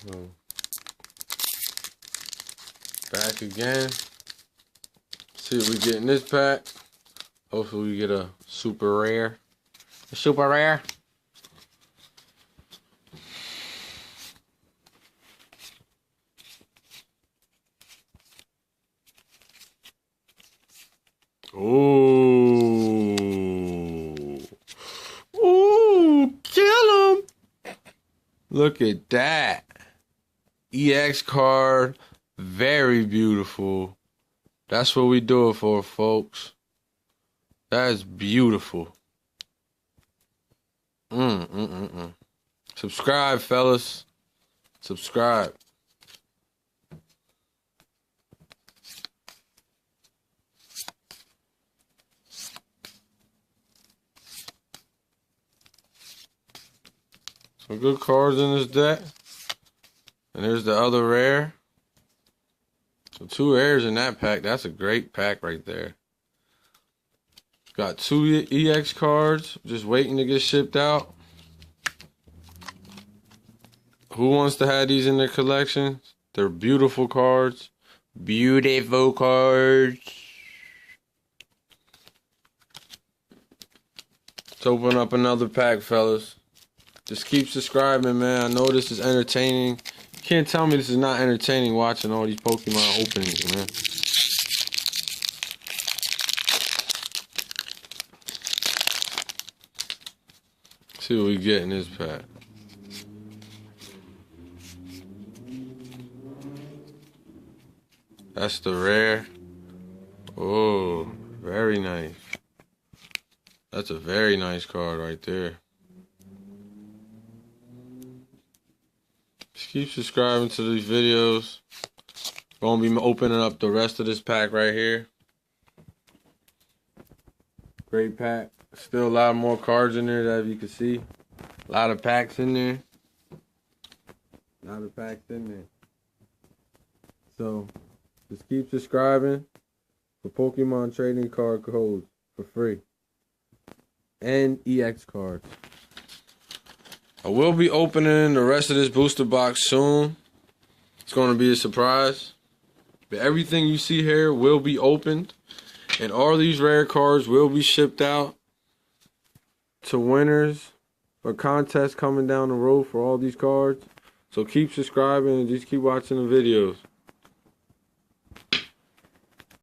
So, back again. See what we get in this pack. Hopefully we get a super rare. A super rare. Ooh. Ooh, kill him. Look at that. EX card. Very beautiful. That's what we do it for, folks. That is beautiful. Subscribe, fellas. Subscribe. Some good cards in this deck. And there's the other rare. So 2 rares in that pack. That's a great pack right there. Got 2 EX cards just waiting to get shipped out. Who wants to have these in their collection? They're beautiful cards. Beautiful cards. Let's open up another pack, fellas. Just keep subscribing, man. I know this is entertaining. You can't tell me this is not entertaining watching all these Pokemon openings, man. See what we get in this pack. That's the rare. Oh, very nice. That's a very nice card right there. Just keep subscribing to these videos. Gonna be opening up the rest of this pack right here. Great pack. Still a lot more cards in there, as you can see. A lot of packs in there. A lot of packs in there. So, just keep subscribing for Pokemon trading card codes for free. And EX cards. I will be opening the rest of this booster box soon. It's going to be a surprise. But everything you see here will be opened. And all these rare cards will be shipped out to winners for contests coming down the road for all these cards. So keep subscribing and just keep watching the videos.